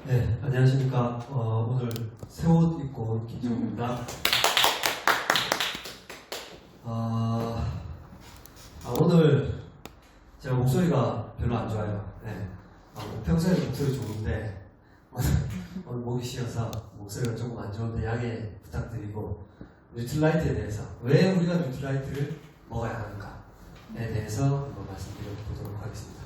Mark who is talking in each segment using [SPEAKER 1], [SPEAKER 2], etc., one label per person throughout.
[SPEAKER 1] 네, 안녕하십니까. 오늘 새 옷 입고 온 김정우입니다. 오늘 제가 목소리가 별로 안 좋아요. 네. 평소에 목소리 좋은데 오늘 목이 쉬어서 목소리가 조금 안 좋은데 양해 부탁드리고, 뉴트라이트에 대해서 왜 우리가 뉴트라이트를 먹어야 하는가에 대해서 한번 말씀드려보도록 하겠습니다.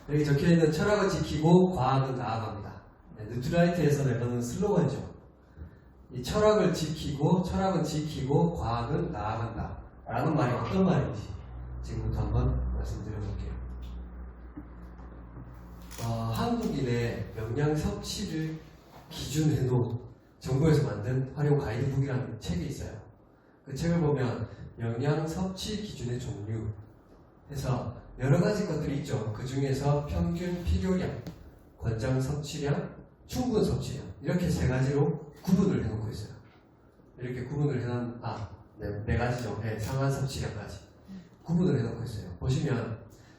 [SPEAKER 1] 여기 적혀있는 철학을 지키고 과학은 나아갑니다. 네, 뉴트라이트에서 내놓는 슬로건이죠. 이 철학은 지키고 과학은 나아간다 라는 말이 어떤 말인지 지금부터 한번 말씀드려볼게요. 한국인의 영양 섭취를 기준해 놓은 정부에서 만든 활용 가이드북이라는 책이 있어요. 그 책을 보면 영양 섭취 기준의 종류 해서 여러 가지 것들이 있죠. 그 중에서 평균 필요량, 권장 섭취량, 충분 섭취량, 이렇게 세 가지로 구분을 해놓고 있어요. 이렇게 구분을 해놓은 네 가지죠. 네, 상한 섭취량까지 구분을 해놓고 있어요. 보시면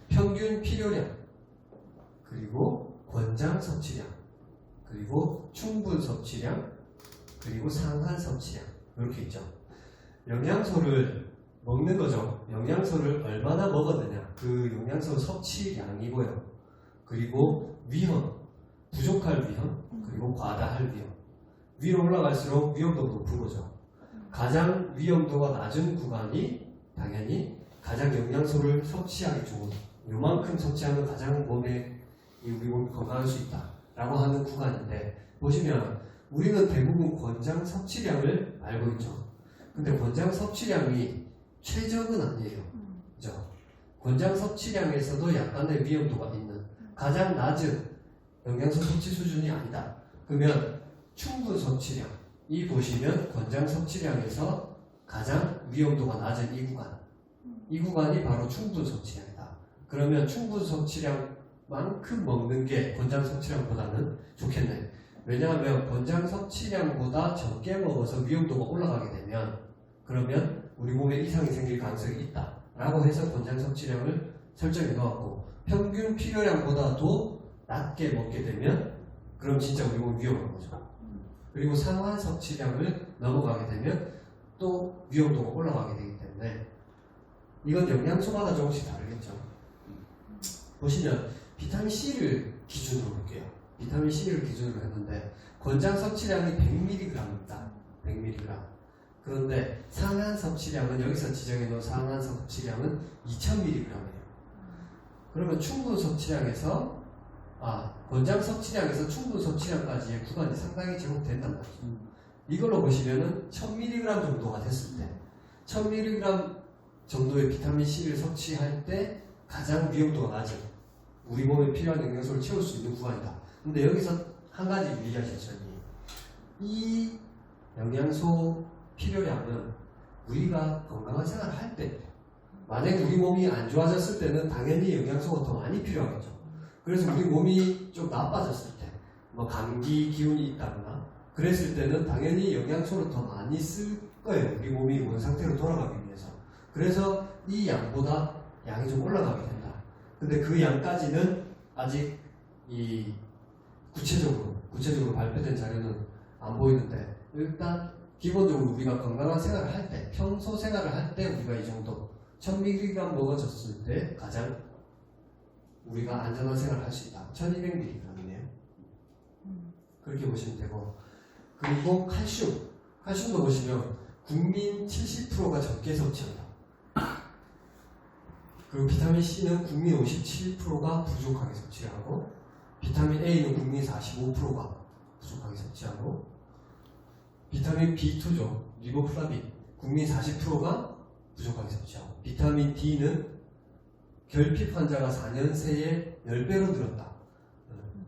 [SPEAKER 1] 평균 필요량, 그리고 권장 섭취량, 그리고 충분 섭취량, 그리고 상한 섭취량, 이렇게 있죠. 영양소를 먹는 거죠. 영양소를 얼마나 먹었느냐, 그 영양소 섭취량이고요. 그리고 위험, 부족할 위험, 그리고 과다할 위험. 위로 올라갈수록 위험도가 높은 거죠. 가장 위험도가 낮은 구간이 당연히 가장 영양소를 섭취하기 좋은, 요만큼 섭취하면 가장 우리 몸이 건강할 수 있다 라고 하는 구간인데, 보시면 우리는 대부분 권장 섭취량을 알고 있죠. 근데 권장 섭취량이 최적은 아니에요. 그죠? 권장 섭취량에서도 약간의 위험도가 있는 가장 낮은 영양소 섭취 수준이 아니다. 그러면 충분 섭취량, 이 보시면 권장 섭취량에서 가장 위험도가 낮은 이 구간이 바로 충분 섭취량이다. 그러면 충분 섭취량만큼 먹는 게 권장 섭취량보다는 좋겠네. 왜냐하면 권장 섭취량보다 적게 먹어서 위험도가 올라가게 되면, 그러면 우리 몸에 이상이 생길 가능성이 있다 라고 해서 권장 섭취량을 설정해 놓았고, 평균 필요량보다도 낮게 먹게 되면 그럼 진짜 우리 몸이 위험한 거죠. 그리고 상한 섭취량을 넘어가게 되면 또 위험도가 올라가게 되기 때문에 이건 영양소마다 조금씩 다르겠죠. 보시면 비타민C를 기준으로 볼게요. 비타민C를 기준으로 했는데 권장 섭취량이 100mg입니다. 100mg. 그런데 상한 섭취량은, 여기서 지정해 놓은 상한 섭취량은 2000mg이에요. 그러면 충분 섭취량에서 권장 섭취량에서 충분 섭취량까지의 구간이 상당히 제곱된단 말이죠. 이걸로 보시면은 1000mg 정도가 됐을 때, 1000mg 정도의 비타민C를 섭취할 때 가장 위험도가 낮은, 우리 몸에 필요한 영양소를 채울 수 있는 구간이다. 근데 여기서 한 가지 유의하셨죠. 이 영양소 필요량은 우리가 건강한 생활을 할 때, 만약에 우리 몸이 안 좋아졌을 때는 당연히 영양소가 더 많이 필요하겠죠. 그래서 우리 몸이 좀 나빠졌을 때, 감기 기운이 있다거나 그랬을 때는 당연히 영양소를 더 많이 쓸 거예요. 우리 몸이 원 상태로 돌아가기 위해서. 그래서 이 양보다 양이 좀 올라가게 된다. 근데 그 양까지는 아직 구체적으로 발표된 자료는 안 보이는데, 일단 기본적으로 우리가 건강한 생활을 할 때, 평소 생활을 할 때 우리가 이 정도 1000mg 먹어졌을 때 가장 우리가 안전한 생활을 할 수 있다. 1200mg이네요. 그렇게 보시면 되고, 그리고 칼슘도 보시면 국민 70%가 적게 섭취한다. 그리고 비타민C는 국민 57%가 부족하게 섭취하고, 비타민 A는 국민 45%가 부족하게 섭취하고, 비타민 B2죠. 리보플라빈, 국민 40%가 부족하게 섭취하고, 비타민 D는 결핍 환자가 4년 새에 10배로 늘었다.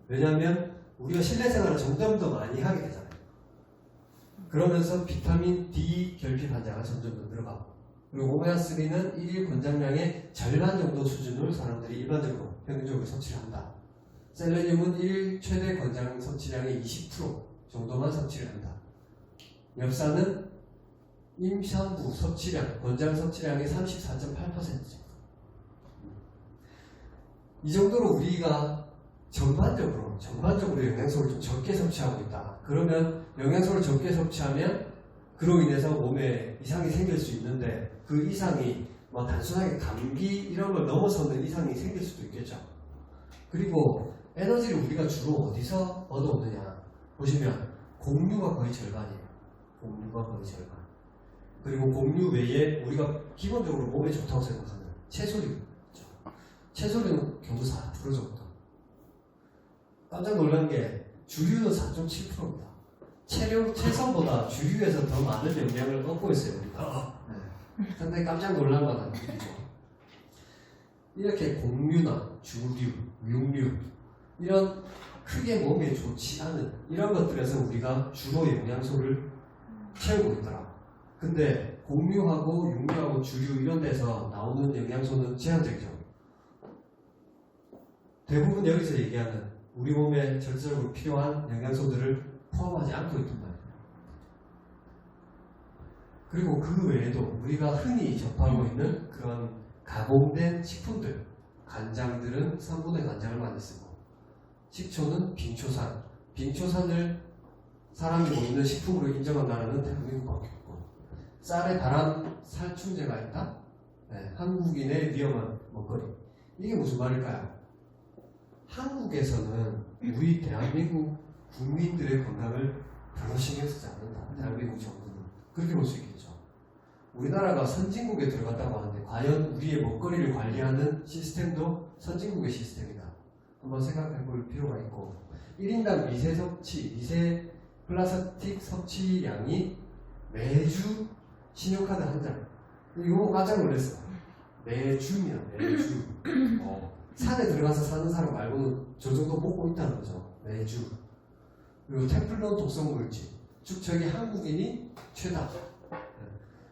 [SPEAKER 1] 왜냐하면 우리가 실내 생활을 점점 더 많이 하게 되잖아요. 그러면서 비타민 D 결핍 환자가 점점 더 늘어가고, 그리고 오메가3는 일일 권장량의 절반 정도 수준을 사람들이 일반적으로 평균적으로 섭취를 한다. 셀레늄은 일일 최대 권장 섭취량의 20% 정도만 섭취를 한다. 엽산은 임산부 섭취량, 권장 섭취량의 34.8%죠. 이 정도로 우리가 전반적으로 영양소를 좀 적게 섭취하고 있다. 그러면 영양소를 적게 섭취하면 그로 인해서 몸에 이상이 생길 수 있는데 그 이상이 뭐 단순하게 감기 이런 걸 넘어서는 이상이 생길 수도 있겠죠. 그리고 에너지를 우리가 주로 어디서 얻어오느냐 보시면 공유가 거의 절반이에요. 공유가 거의 절반. 그리고 공유 외에 우리가 기본적으로 몸에 좋다고 생각하는 채소류 있죠. 채소류는 경도 4% 정도. 깜짝 놀란 게 주류는 4.7%입니다. 채소보다 주류에서 더 많은 영양을 얻고 있어요. 우리가. 네. 상당히 깜짝 놀란 건 아니죠. 이렇게 곡류나 주류, 육류 이런 크게 몸에 좋지 않은 이런 것들에서 우리가 주로 영양소를 채우고 있더라. 근데 곡류하고 육류하고 주류 이런 데서 나오는 영양소는 제한적이죠. 대부분 여기서 얘기하는 우리 몸에 절대적으로 필요한 영양소들을 포함하지 않고 있단 말이에요. 그리고 그 외에도 우리가 흔히 접하고 있는 그런 가공된 식품들, 간장들은 3분의 간장을 많이 쓰고, 식초는 빙초산, 빙초산을 사람이 먹는 식품으로 인정한 나라는 대한민국밖에 없고, 쌀에 발암 살충제가 있다? 네, 한국인의 위험한 먹거리. 이게 무슨 말일까요? 한국에서는 우리 대한민국 국민들의 건강을 별로 신경 쓰지 않는다. 대한민국 정부는. 그렇게 볼 수 있겠죠. 우리나라가 선진국에 들어갔다고 하는데 과연 우리의 먹거리를 관리하는 시스템도 선진국의 시스템이다. 한번 생각해 볼 필요가 있고 1인당 미세 플라스틱 섭취량이 매주 신용카드 한 장. 이거 깜짝 놀랐어. 매주면 매주. 산에 들어가서 사는 사람 말고는 저 정도 먹고 있다는 거죠. 매주. 그리고 테플론 독성물질. 즉 저기 한국인이 최다.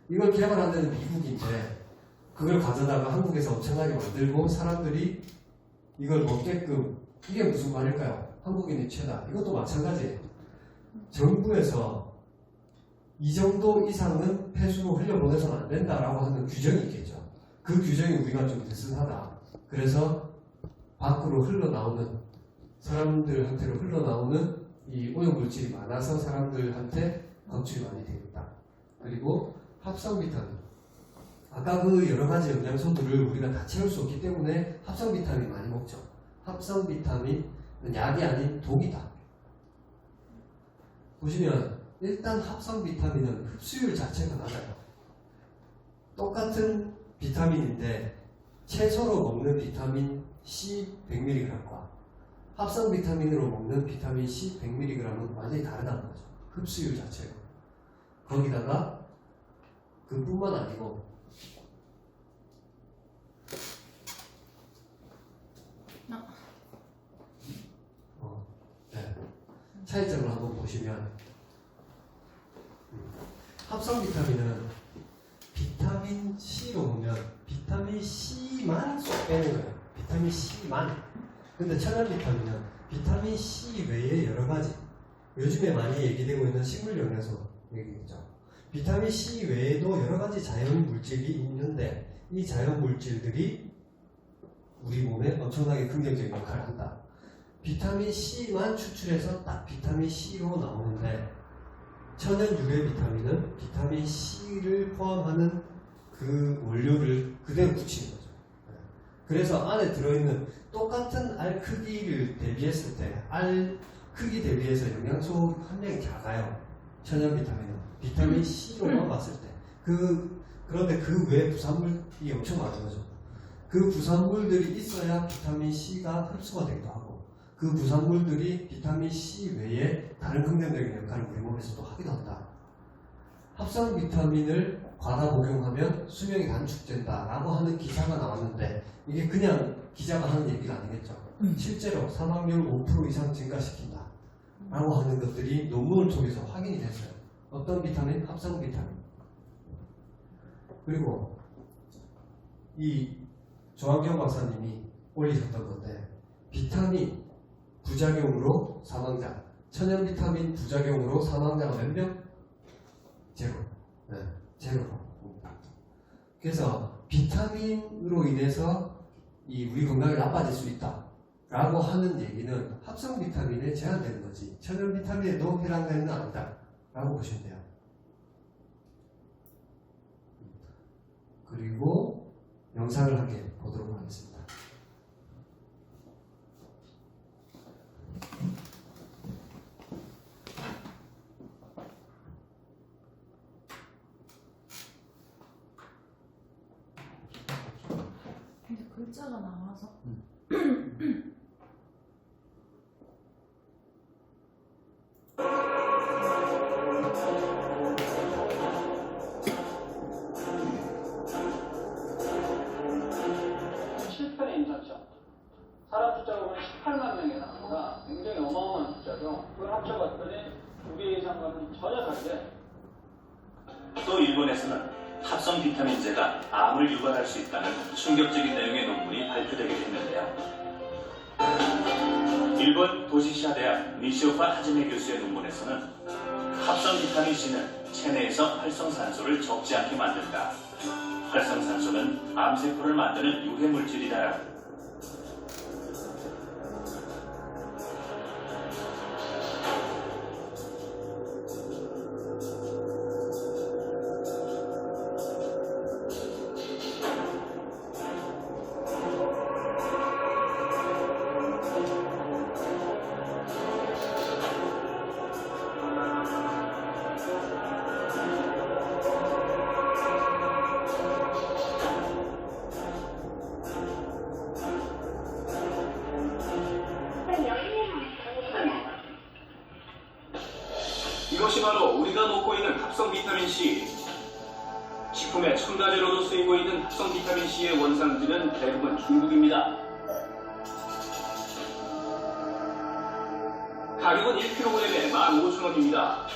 [SPEAKER 1] 이걸 개발한 데는 미국인데 그걸 가져다가 한국에서 엄청나게 만들고 사람들이 이걸 먹게끔 이게 무슨 말일까요? 한국인이 최다. 이것도 마찬가지예요. 정부에서 이 정도 이상은 폐수로 흘려보내서는 안 된다라고 하는 규정이 있겠죠. 그 규정이 우리가 좀 느슨하다. 그래서 밖으로 흘러나오는 사람들한테로 흘러나오는 이 오염물질이 많아서 사람들한테 검출이 많이 되겠다. 그리고 합성 비타민. 아까 그 여러 가지 영양소들을 우리가 다 채울 수 없기 때문에 합성 비타민 많이 먹죠. 합성 비타민은 약이 아닌 독이다. 보시면 일단 합성 비타민은 흡수율 자체가 낮아요. 똑같은 비타민인데 채소로 먹는 비타민 C 100mg과 합성 비타민으로 먹는 비타민 C 100mg은 완전히 다르다는 거죠. 흡수율 자체가. 거기다가 그뿐만 아니고 네. 차이점을 한번 보시면 합성 비타민은 비타민 C로 보면 비타민 C만 쏙 빼는 거예요. 비타민 C만. 근데 천연 비타민은 비타민 C 외에 여러 가지 요즘에 많이 얘기되고 있는 식물 영양소 얘기겠죠. 비타민 C 외에도 여러 가지 자연 물질이 있는데 이 자연 물질들이 우리 몸에 엄청나게 긍정적인 역할을 한다. 비타민 C만 추출해서 딱 비타민 C로 나오는데 천연 유래 비타민은 비타민 C를 포함하는 그 원료를 그대로 붙이는 거죠. 그래서 안에 들어있는 똑같은 알 크기를 대비했을 때 알 크기 대비해서 영양소 함량이 작아요. 천연 비타민은 비타민 C로만 봤을 때 그런데 그 외에 부산물이 엄청 많은 거죠. 그 부산물들이 있어야 비타민 C가 흡수가 되기도 하고 그 부산물들이 비타민 C 외에 다른 긍정적인 역할을 우리 몸에서도 하기도 한다. 합성 비타민을 과다 복용하면 수명이 단축된다라고 하는 기사가 나왔는데 이게 그냥 기자가 하는 얘기가 아니겠죠. 실제로 사망률 5% 이상 증가시킨다 라고 하는 것들이 논문을 통해서 확인이 됐어요. 어떤 비타민? 합성 비타민. 그리고 이 조한경 박사님이 올리셨던 건데 비타민 부작용으로 사망자, 천연 비타민 부작용으로 사망자가 몇 명? 제로. 네, 제로. 그래서 비타민으로 인해서 이 우리 건강이 나빠질 수 있다. 라고 하는 얘기는 합성 비타민에 제한되는 거지 천연 비타민에도 해당되는 건 아니다 라고 보시면 돼요. 그리고 영상을 한 개 보도록 하겠습니다.
[SPEAKER 2] 근데 글자가 나와서
[SPEAKER 3] 실패의 인턴션. 사람 숫자가 보면 18만 명이 나옵니다. 굉장히 어마어마한 숫자죠. 그걸 합쳐봤더니 두 개 이상과는 전혀 다르게.
[SPEAKER 4] 또 일본에서는 합성 비타민제가 암을 유발할 수 있다는 충격적인 내용의 논문이 발표되기도 했는데요. 일본 도시시아대학 니시오카 하지메 교수의 논문에서는 합성 비타민 C는 체내에서 활성산소를 적지 않게 만든다. 활성산소는 암세포를 만드는 유해물질이다라고.
[SPEAKER 5] 이것이 바로 우리가 먹고 있는 합성 비타민 C. 식품의 첨가제로도 쓰이고 있는 합성 비타민 C의 원산지는 대부분 중국입니다. 가격은 1kg에 15,000원입니다.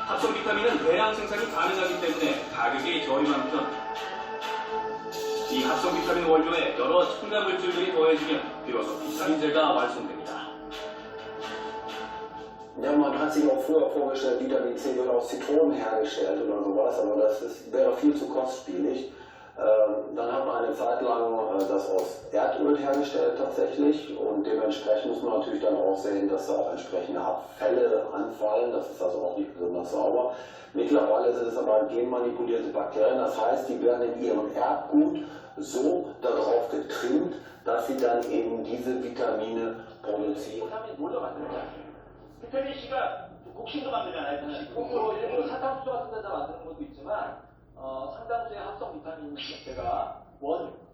[SPEAKER 5] 합성 비타민은 대량 생산이 가능하기 때문에 가격이 저렴한 편. 이 합성 비타민 원료에 여러 첨가 물질들이 더해지면 비로소 비타민제가 완성됩니다.
[SPEAKER 6] Ja, man hat sich auch früher vorgestellt, Vitamin C wird aus Zitronen hergestellt oder sowas, aber wäre viel zu kostspielig. Dann hat man eine Zeit lang das aus Erdöl hergestellt tatsächlich und dementsprechend muss man natürlich dann auch sehen, dass da auch entsprechende Abfälle anfallen, das ist also auch nicht besonders sauber. Mittlerweile sind es aber genmanipulierte Bakterien, das heißt, die werden in ihrem Erbgut so darauf getrimmt, dass sie dann eben diese Vitamine produzieren.
[SPEAKER 3] 비타민 C가 곡식으로 만들잖아요. 곡식으로 일부러 사탕수수 같은 데다 만드는 것도 있지만 상당수의 합성 비타민 C가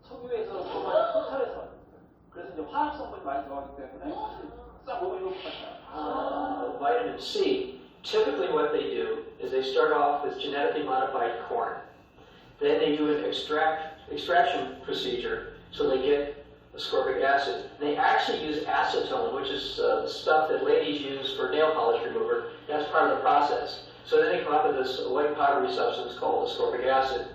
[SPEAKER 3] 석유에서 들어가는 토탈에서 그래서 이제 화학 성분이 많이 들어가기 때문에 싹 몸에 좋을 것 같아요.
[SPEAKER 7] Vitamin C, typically what they do is they start off with genetically modified corn. Then they do an extraction procedure so they get ascorbic acid. They actually use acetone, which is the stuff that ladies use for nail polish remover. That's part of the process. So then they come up with this white powdery substance called ascorbic acid.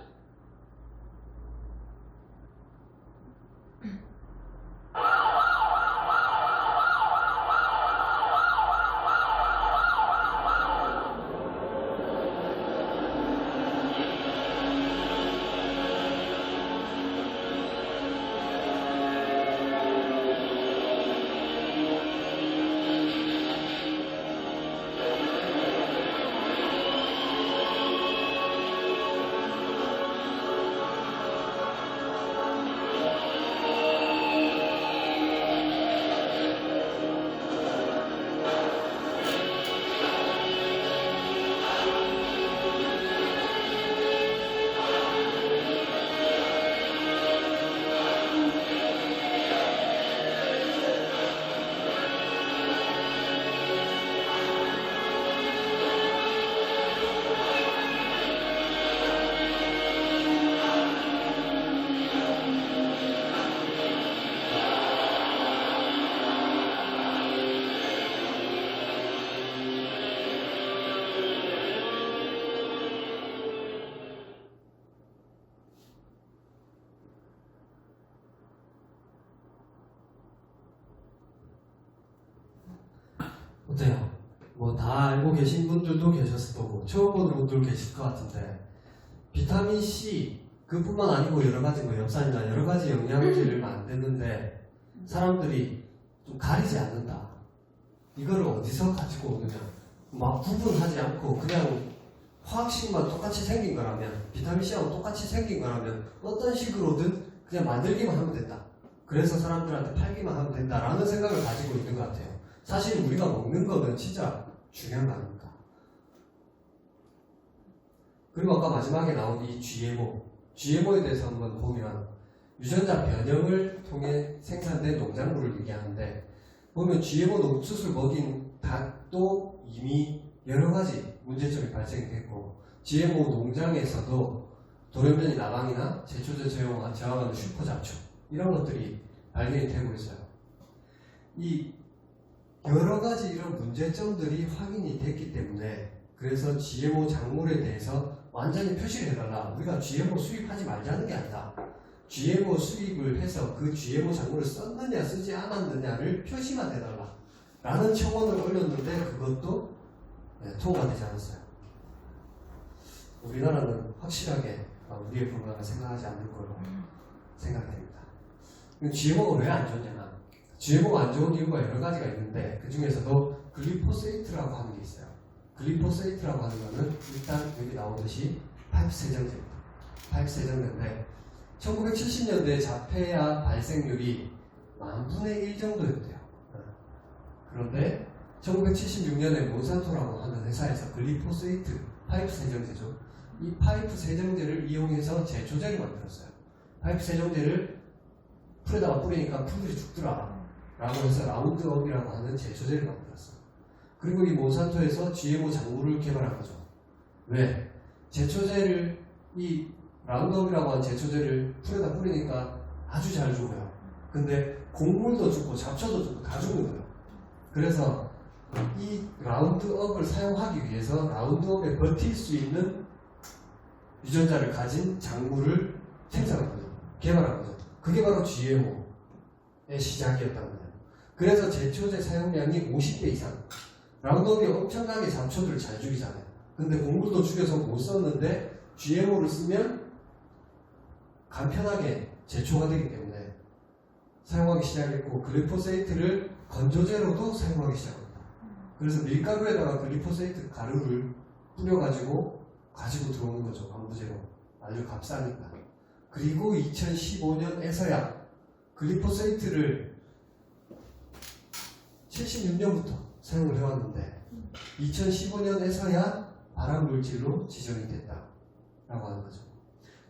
[SPEAKER 1] 어때요? 뭐 다 알고 계신 분들도 계셨을 거고 처음 보는 분들도 계실 것 같은데 비타민 C 그뿐만 아니고 여러 가지 뭐 엽산이나 여러 가지 영양제를 만드는데 사람들이 좀 가리지 않는다. 이거를 어디서 가지고 오느냐. 막 구분하지 않고 그냥 화학식만 똑같이 생긴 거라면, 비타민C하고 똑같이 생긴 거라면 어떤 식으로든 그냥 만들기만 하면 된다. 그래서 사람들한테 팔기만 하면 된다라는 생각을 가지고 있는 것 같아요. 사실 우리가 먹는 거는 진짜 중요한 거 아닙니까? 그리고 아까 마지막에 나온 이 GMO에 대해서 한번 보면 유전자 변형을 통해 생산된 농작물을 얘기하는데, 보면 GMO 농수술 먹인 닭도 이미 여러 가지 문제점이 발생했고, GMO 농장에서도 돌연변이 나방이나 제초제 저항하는 슈퍼잡초 이런 것들이 발견이 되고 있어요. 이 여러 가지 이런 문제점들이 확인이 됐기 때문에, 그래서 GMO 작물에 대해서 완전히 표시를 해달라. 우리가 GMO 수입하지 말자는 게 아니다. GMO 수입을 해서 그 GMO 작물을 썼느냐 쓰지 않았느냐를 표시만 해달라 라는 청원을 올렸는데, 그것도 통과가 되지 않았어요. 우리나라는 확실하게 우리의 건강을 생각하지 않는 걸로 생각됩니다. GMO가 왜 안 좋냐? GMO가 안 좋은 이유가 여러 가지가 있는데, 그 중에서도 글리포세이트라고 하는 게 있어요. 글리포세이트라고 하는 거는 일단 여기 나오듯이 파이프 세정제입니다. 파이프 세정제인데 1970년대 자폐아 발생률이 10,000분의 1 정도였대요. 그런데 1976년에 몬산토라고 하는 회사에서 글리포세이트 파이프 세정제죠. 이 파이프 세정제를 이용해서 제초제를 만들었어요. 파이프 세정제를 풀에다가 뿌리니까 풀들이 죽더라 라고 해서 라운드업이라고 하는 제초제를 만들었어요. 그리고 이 몬산토에서 GMO 작물을 개발한 거죠. 왜? 제초제를, 이 라운드업이라고 하는 제초제를 풀에다 뿌리니까 아주 잘 죽어요. 근데 곡물도 죽고 잡초도 죽고 다 죽는 거예요. 그래서 이 라운드업을 사용하기 위해서 라운드업에 버틸 수 있는 유전자를 가진 작물을 생산한 거죠. 개발한 거죠. 그게 바로 GMO의 시작이었다는 거예요. 그래서 제초제 사용량이 50배 이상. 라운드업이 엄청나게 잡초들을 잘 죽이잖아요. 근데 곡물도 죽여서 못 썼는데 GMO를 쓰면 간편하게 제초가 되기 때문에 사용하기 시작했고, 글리포세이트를 건조제로도 사용하기 시작합니다. 그래서 밀가루에다가 글리포세이트 가루를 뿌려가지고 가지고 들어오는 거죠. 방부제로. 아주 값싸니까. 그리고 2015년에서야 글리포세이트를 76년부터 사용을 해왔는데 2015년에서야 발암물질로 지정이 됐다라고 하는 거죠.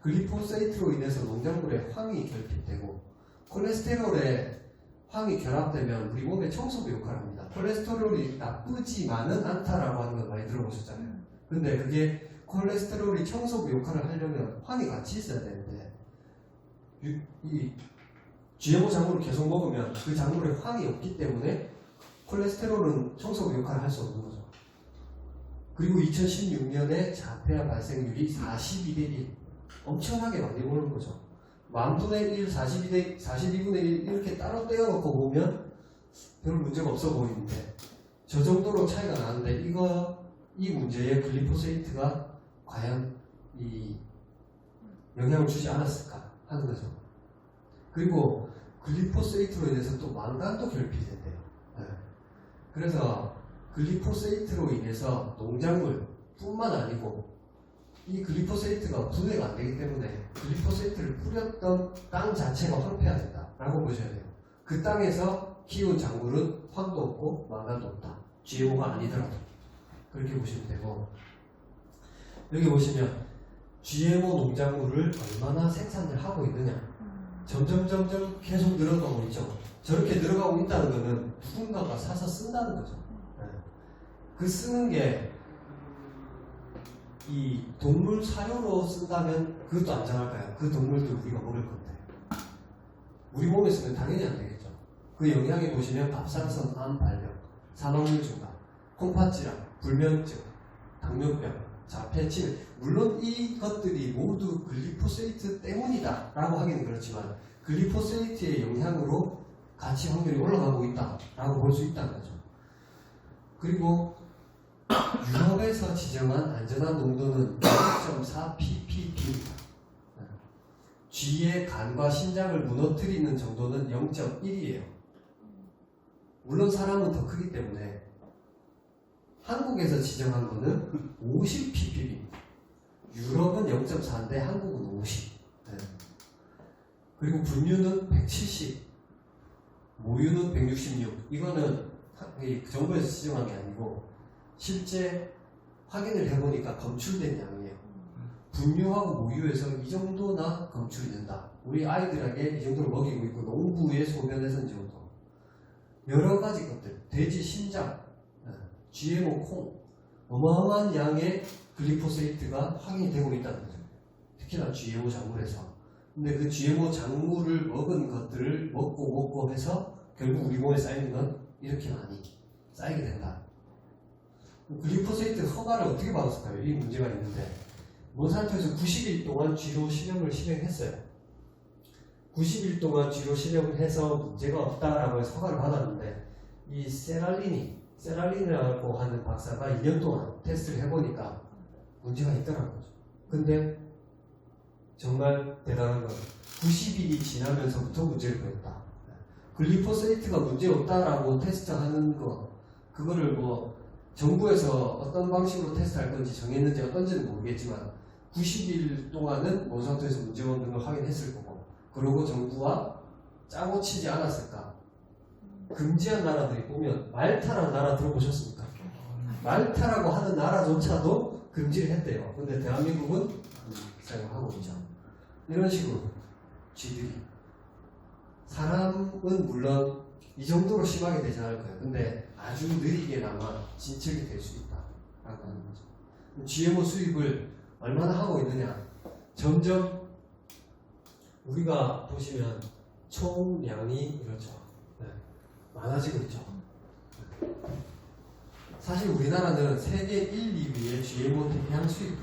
[SPEAKER 1] 글리포세이트로 인해서 농작물에 황이 결핍되고, 콜레스테롤에 황이 결합되면 우리 몸의 청소부 역할을 합니다. 콜레스테롤이 나쁘지만은 않다라고 하는 걸 많이 들어보셨잖아요. 근데 그게 콜레스테롤이 청소부 역할을 하려면 황이 같이 있어야 되는데, 이 GMO 작물을 계속 먹으면 그 작물에 황이 없기 때문에 콜레스테롤은 청소부 역할을 할 수 없는 거죠. 그리고 2016년에 자폐아 발생률이 42대 1. 엄청나게 많이 오는 거죠. 10,000분의 1, 42분의 1 이렇게 따로 떼어놓고 보면 별 문제가 없어 보이는데, 저 정도로 차이가 나는데 이 문제에 글리포세이트가 과연 이 영향을 주지 않았을까 하는 거죠. 그리고 글리포세이트로 인해서 또 망간도 결핍이 된대요. 네. 그래서 글리포세이트로 인해서 농작물 뿐만 아니고 이 글리포세이트가 분해가 안 되기 때문에 글리포세이트를 뿌렸던 땅 자체가 황폐화된다라고 보셔야 돼요. 그 땅에서 키운 작물은 황도 없고 망간도 없다. GMO가 아니더라도 그렇게 보시면 되고, 여기 보시면 GMO 농작물을 얼마나 생산을 하고 있느냐, 점점 계속 늘어가고 있죠. 저렇게 늘어가고 있다는 것은 누군가가 사서 쓴다는 거죠. 네. 그 쓰는 게 이 동물 사료로 쓴다면 그것도 안전할까요? 그 동물들 우리가 먹을 건데 우리 몸에 쓰면 당연히 안 되겠죠. 그 영양에 보시면 갑상선, 암 발병, 산화물 증가, 콩팥질환, 불면증, 당뇨병, 자폐, 치매, 물론 이것들이 모두 글리포세이트 때문이다 라고 하기는 그렇지만 글리포세이트의 영향으로 가치 확률이 올라가고 있다 라고 볼 수 있다는 거죠. 그리고 유럽에서 지정한 안전한 농도는 0.4 ppb입니다. 쥐의 간과 신장을 무너뜨리는 정도는 0.1이에요. 물론 사람은 더 크기 때문에 한국에서 지정한 거는 50 ppb입니다. 유럽은 0.4인데 한국은 50. 네. 그리고 분유는 170, 모유는 166. 이거는 정부에서 지정한 게 아니고 실제 확인을 해보니까 검출된 양이에요. 분유하고 모유에서 이 정도나 검출이 된다. 우리 아이들에게 이 정도로 먹이고 있고 농부의 소변에서는 이 정도. 여러 가지 것들, 돼지 신장, GMO 콩, 어마어마한 양의 글리포세이트가 확인이 되고 있다는 거죠. 특히나 GMO 작물에서. 근데 그 GMO 작물을 먹은 것들을 먹고 해서 결국 우리 몸에 쌓이는 건 이렇게 많이 쌓이게 된다. 글리포세이트 허가를 어떻게 받았을까요? 이 문제가 있는데 몬산토에서 90일 동안 쥐로 실험을 실행했어요. 90일 동안 쥐로 실험을 해서 문제가 없다라고 해서 허가를 받았는데 이 세랄린이라고 하는 박사가 2년 동안 테스트를 해보니까 문제가 있더라고요. 근데 정말 대단한 건 90일이 지나면서부터 문제를 보였다. 글리포세이트가 문제 없다라고 테스트하는 거 그거를 뭐 정부에서 어떤 방식으로 테스트할 건지 정했는지 어떤지는 모르겠지만 90일 동안은 몬산토에서 문제 없는 걸 확인했을 거고 그리고 정부와 짜고 치지 않았을까. 금지한 나라들이 보면 말타라는 나라 들어보셨습니까? 말타라고 하는 나라조차도 금지를 했대요. 근데 대한민국은 사용하고 있죠. 이런 식으로 쥐들이 사람은 물론 이 정도로 심하게 되지 않을 거예요. 근데 아주 느리게나마 진척이 될 수 있다라고 하는 거죠. GMO 수입을 얼마나 하고 있느냐. 점점 우리가 보시면 총량이 이렇죠. 네. 많아지고 있죠. 사실 우리나라는 세계 1, 2위의 GMO 대량 수입.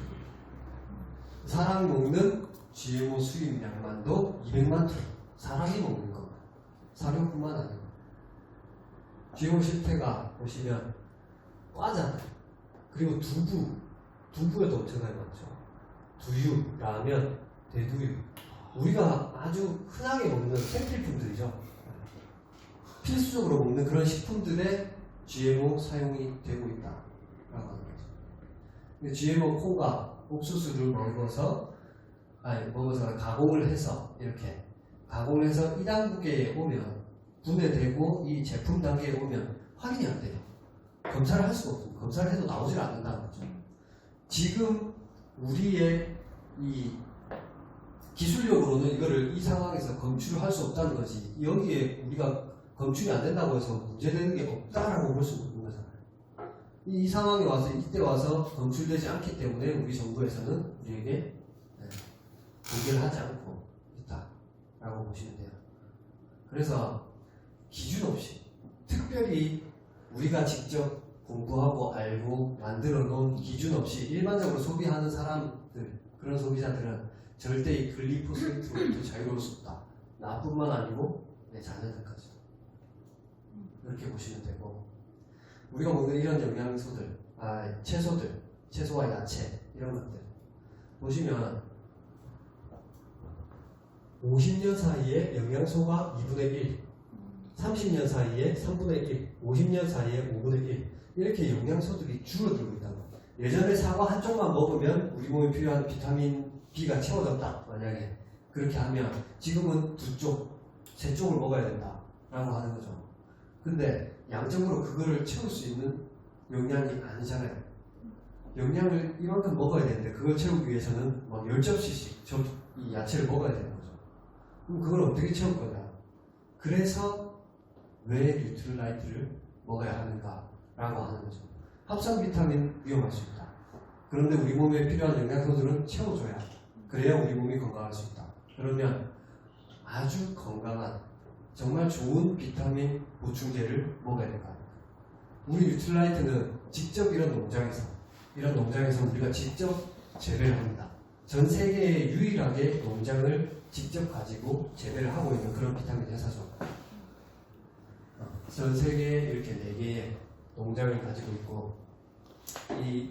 [SPEAKER 1] 사람 먹는 GMO 수입량만도 200만 톤. 사람이 먹는 거. 사료뿐만 아니고. GMO 실태가 보시면 과잖아요. 그리고 두부에도 엄청나게 많죠. 두유, 라면, 대두유. 우리가 아주 흔하게 먹는 생필품들이죠. 필수적으로 먹는 그런 식품들에 GMO 사용이 되고 있다라고 하는 거죠. GMO 콩과 옥수수를 먹어서 가공을 해서 이렇게 가공을 해서 2단계에 오면 분해되고 이 제품 단계에 오면 확인이 안 돼요. 검사를 할 수가 없습니다. 검사를 해도 나오질 않는다는 거죠. 지금 우리의 이 기술력으로는 이거를 이 상황에서 검출을 할 수 없다는 거지. 여기에 우리가 검출이 안 된다고 해서 문제되는 게 없다라고 볼 수 없는 거잖아요. 이 상황에 와서 이때 와서 검출되지 않기 때문에 우리 정부에서는 우리에게 공개를 하지 않고 있다라고 보시면 돼요. 그래서 기준 없이 특별히 우리가 직접 공부하고 알고 만들어 놓은 기준 없이 일반적으로 소비하는 사람들, 그런 소비자들은 절대 이 글리포세이트로부터 자유로울 수 없다. 나뿐만 아니고 내 자녀들까지. 이렇게 보시면 되고, 우리가 먹는 이런 영양소들, 채소들, 채소와 야채 이런 것들 보시면 50년 사이에 영양소가 2분의 1, 30년 사이에 3분의 1, 50년 사이에 5분의 1 이렇게 영양소들이 줄어들고 있다는 거예요. 예전에 사과 한쪽만 먹으면 우리 몸에 필요한 비타민 B가 채워졌다. 만약에 그렇게 하면 지금은 2쪽, 3쪽을 먹어야 된다라고 하는 거죠. 근데 양적으로 그거를 채울 수 있는 용량이 아니잖아요. 영양을 이만큼 먹어야 되는데 그걸 채우기 위해서는 막 10접시씩 이 야채를 먹어야 되는 거죠. 그럼 그걸 어떻게 채울 거냐. 그래서 왜 뉴트럴라이트를 먹어야 하는가라고 하는 거죠. 합성 비타민 위험할 수 있다. 그런데 우리 몸에 필요한 영양소들은 채워줘야 그래야 우리 몸이 건강할 수 있다. 그러면 아주 건강한 정말 좋은 비타민 보충제를 먹어야 될 거 아닙니까? 우리 뉴트럴라이트는 직접 이런 농장에서 우리가 직접 재배를 합니다. 전 세계에 유일하게 농장을 직접 가지고 재배를 하고 있는 그런 비타민 회사죠. 전 세계에 이렇게 4개의 농장을 가지고 있고, 이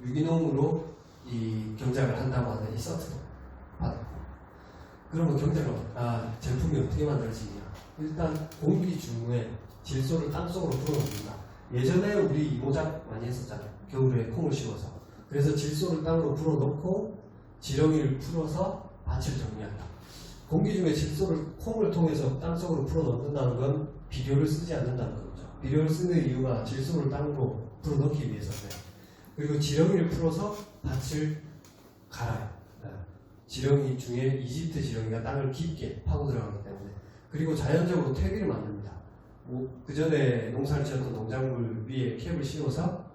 [SPEAKER 1] 유기농으로 이 경작을 한다고 하는 이 서트도 받았고, 그러면 경작으로 제품이 어떻게 만들어지냐. 일단 공기 중에 질소를 땅속으로 불어넣는다. 예전에 우리 이모작 많이 했었잖아요. 겨울에 콩을 심어서. 그래서 질소를 땅으로 불어넣고 지렁이를 풀어서 밭을 정리한다. 공기 중에 질소를 콩을 통해서 땅속으로 풀어넣는다는 건 비료를 쓰지 않는다는 거죠. 비료를 쓰는 이유가 질소를 땅으로 풀어넣기 위해서인데, 그리고 지렁이를 풀어서 밭을 갈아요. 지렁이 중에 이집트 지렁이가 땅을 깊게 파고 들어가기 때문에. 그리고 자연적으로 퇴비를 만듭니다. 그 전에 농사를 지었던 농작물 위에 캡을 씌워서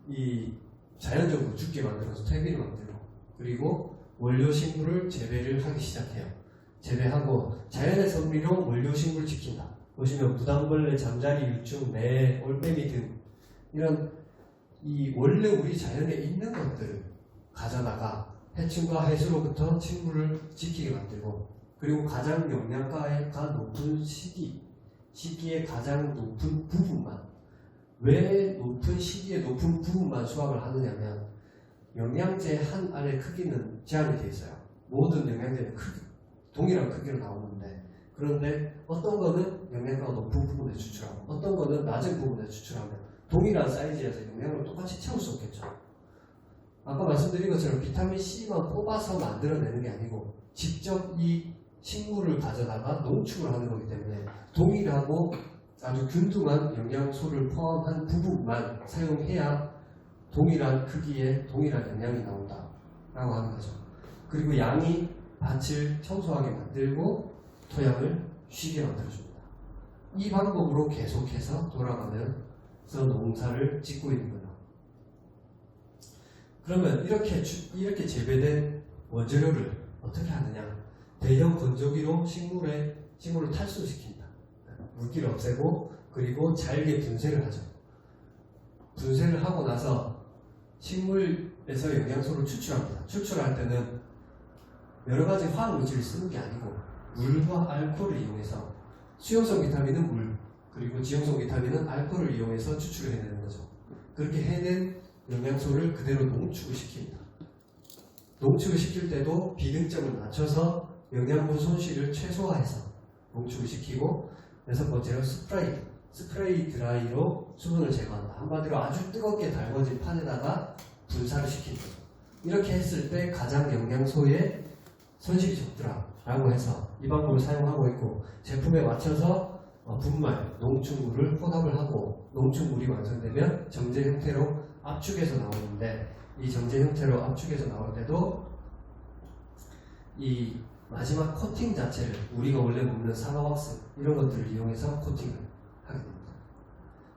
[SPEAKER 1] 이 자연적으로 죽게 만들어서 퇴비를 만들고, 그리고 원료 식물을 재배를 하기 시작해요. 재배하고 자연의 섭리로 원료 식물을 지킨다. 보시면 무당벌레, 잠자리, 유충, 매, 올빼미 등 이런 이 원래 우리 자연에 있는 것들을 가져다가 해충과 해수로부터 식물을 지키게 만들고, 그리고 가장 영양가가 높은 시기에 가장 높은 부분만, 왜 높은 시기에 높은 부분만 수확을 하느냐면 영양제 한 알의 크기는 제한이 되어 있어요. 모든 영양제는 동일한 크기로 나오는데, 그런데 어떤 거는 영양가가 높은 부분에 추출하고 어떤 거는 낮은 부분에 추출하면 동일한 사이즈에서 영양을 똑같이 채울 수 없겠죠. 아까 말씀드린 것처럼 비타민 C만 뽑아서 만들어내는 게 아니고 직접 이 식물을 가져다가 농축을 하는 거기 때문에 동일하고 아주 균등한 영양소를 포함한 부분만 사용해야 동일한 크기의 동일한 영양이 나온다라고 하는 거죠. 그리고 양이 밭을 청소하게 만들고 토양을 쉬게 만들어줍니다. 이 방법으로 계속해서 돌아가면서 농사를 짓고 있는 거죠. 그러면 이렇게 재배된 원재료를 어떻게 하느냐? 대형 건조기로 식물을 탈수시킨다. 물기를 없애고, 그리고 잘게 분쇄를 하죠. 분쇄를 하고 나서 식물에서 영양소를 추출합니다. 추출할 때는 여러 가지 화학 물질을 쓰는 게 아니고 물과 알코올을 이용해서, 수용성 비타민은 물, 그리고 지용성 비타민은 알코올을 이용해서 추출을 해내는 거죠. 그렇게 해낸 영양소를 그대로 농축을 시킵니다. 농축을 시킬 때도 비등점을 낮춰서 영양분 손실을 최소화해서 농축을 시키고, 여섯 번째로 스프레이 드라이로 수분을 제거한다. 한마디로 아주 뜨겁게 달궈진 판에다가 분사를 시키는 거죠. 이렇게 했을 때 가장 영양소에 손실이 적더라라고 해서 이 방법을 사용하고 있고, 제품에 맞춰서 분말, 농축물을 혼합을 하고, 농축물이 완성되면 정제 형태로 압축해서 나오는데, 이 정제 형태로 압축해서 나올 때도 이 마지막 코팅 자체를 우리가 원래 먹는 사과왁스 이런 것들을 이용해서 코팅을 하게 됩니다.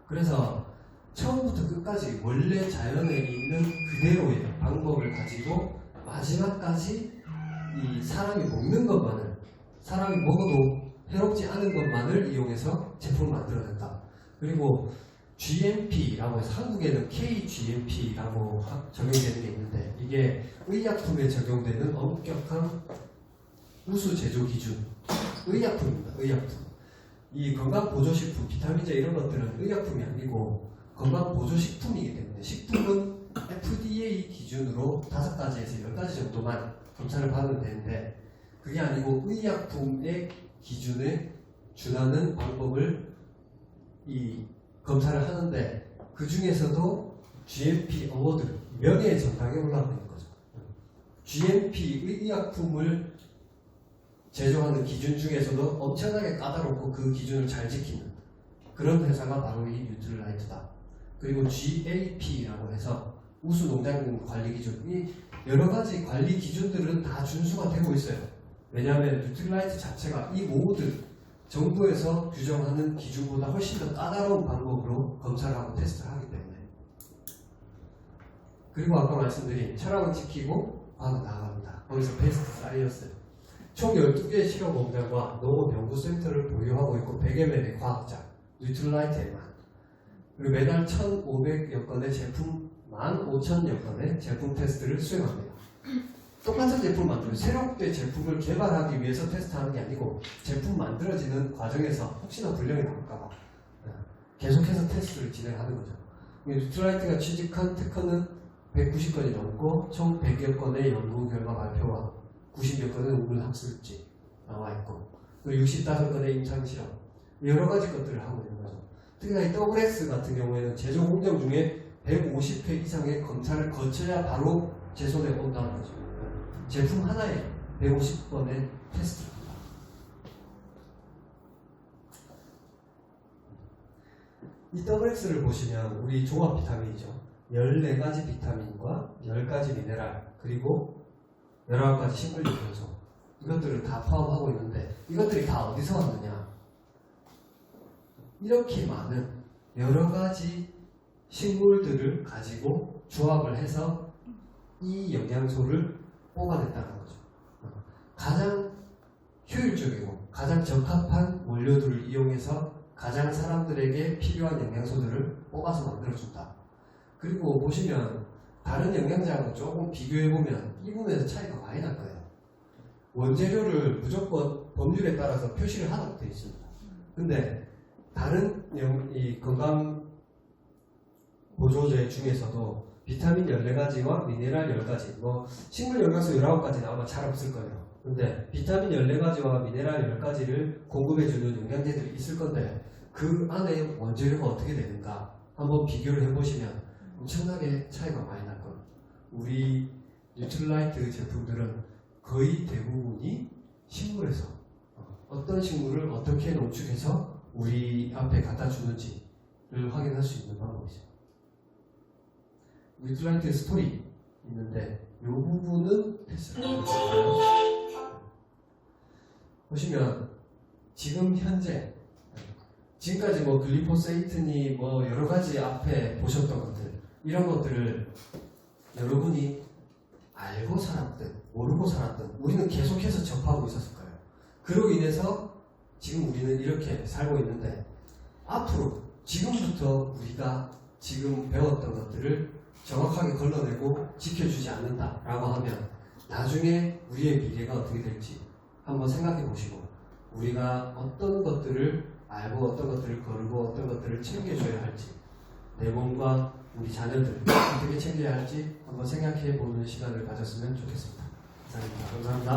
[SPEAKER 1] 그래서 처음부터 끝까지 원래 자연에 있는 그대로의 방법을 가지고 마지막까지 이 사람이 먹는 것만을, 사람이 먹어도 해롭지 않은 것만을 이용해서 제품을 만들어낸다. 그리고 GMP라고 해서 한국에는 KGMP라고 적용되는 게 있는데, 이게 의약품에 적용되는 엄격한 우수 제조 기준, 의약품입니다. 의약품. 이 건강보조식품, 비타민제 이런 것들은 의약품이 아니고 건강보조식품이기 때문에, 식품은 FDA 기준으로 5가지에서 10가지 정도만 검사를 받으면 되는데, 그게 아니고 의약품의 기준에 준하는 방법을 검사를 하는데, 그 중에서도 GMP 어워드, 명예의 정당에 올라가 있는 거죠. GMP 의약품을 제조하는 기준 중에서도 엄청나게 까다롭고 그 기준을 잘 지키는 그런 회사가 바로 이 뉴트릴라이트다. 그리고 GAP라고 해서 우수 농장물 관리 기준, 이 여러 가지 관리 기준들은 다 준수가 되고 있어요. 왜냐하면 뉴트릴라이트 자체가 이 모든 정부에서 규정하는 기준보다 훨씬 더 까다로운 방법으로 검사를 하고 테스트를 하기 때문에. 그리고 아까 말씀드린 철학은 지키고 과학은 나아갑니다. 거기서 베스트 사이언스, 총 12개의 실험 공장과 농업연구센터를 보유하고 있고 100여 명의 과학자, 뉴트릴라이트에만, 그리고 매달 1,500여 건의 제품, 15,000여 건의 제품 테스트를 수행합니다. 똑같은 제품 만들고 새롭게 제품을 개발하기 위해서 테스트하는 게 아니고, 제품 만들어지는 과정에서 혹시나 불량이 나올까봐 계속해서 테스트를 진행하는 거죠. 뉴트릴라이트가 취직한 특허는 190건이 넘고 총 100여 건의 연구 결과 발표와 90여 건의 논문 학술지 나와 있고, 그리고 65건의 임상 실험, 여러 가지 것들을 하고 있는 거죠. 특히나 이 WX 같은 경우에는 제조 공정 중에 150회 이상의 검찰을 거쳐야 바로 제 손에 온다는 거죠. 제품 하나에 150번의 테스트. 이 WX를 보시면 우리 종합 비타민이죠. 14가지 비타민과 10가지 미네랄 그리고 19가지 식물유효소 이것들을 다 포함하고 있는데 이것들이 다 어디서 왔느냐? 이렇게 많은 여러가지 식물들을 가지고 조합을 해서 이 영양소를 뽑아냈다는 거죠. 가장 효율적이고 가장 적합한 원료들을 이용해서 가장 사람들에게 필요한 영양소들을 뽑아서 만들어준다. 그리고 보시면 다른 영양제하고 조금 비교해보면 이 부분에서 차이가 많이 날 거예요. 원재료를 무조건 법률에 따라서 표시를 하도록 되어 있습니다. 근데 다른 이 건강 보조제 중에서도 비타민 14가지와 미네랄 10가지, 뭐 식물 영양소 19가지는 아마 잘 없을 거예요. 근데 비타민 14가지와 미네랄 10가지를 공급해주는 영양제들이 있을 건데 그 안에 원재료가 어떻게 되는가 한번 비교를 해보시면 엄청나게 차이가 많이 날 거예요. 우리 뉴트럴라이트 제품들은 거의 대부분이 식물에서 어떤 식물을 어떻게 농축해서 우리 앞에 갖다 주는지를 확인할 수 있는 방법이죠. 뉴트럴라이트 스토리 있는데 이 부분은 됐어요. 보시면 지금 현재 지금까지 뭐 글리포세이트니 뭐 여러 가지 앞에 보셨던 것들 이런 것들을 여러분이 알고 살았든 모르고 살았든 우리는 계속해서 접하고 있었을 거예요. 그로 인해서 지금 우리는 이렇게 살고 있는데 앞으로 지금부터 우리가 지금 배웠던 것들을 정확하게 걸러내고 지켜주지 않는다라고 하면 나중에 우리의 미래가 어떻게 될지 한번 생각해 보시고 우리가 어떤 것들을 알고 어떤 것들을 거르고 어떤 것들을 챙겨줘야 할지 내 몸과 우리 자녀들 어떻게 챙겨야 할지 한번 생각해 보는 시간을 가졌으면 좋겠습니다. 감사합니다.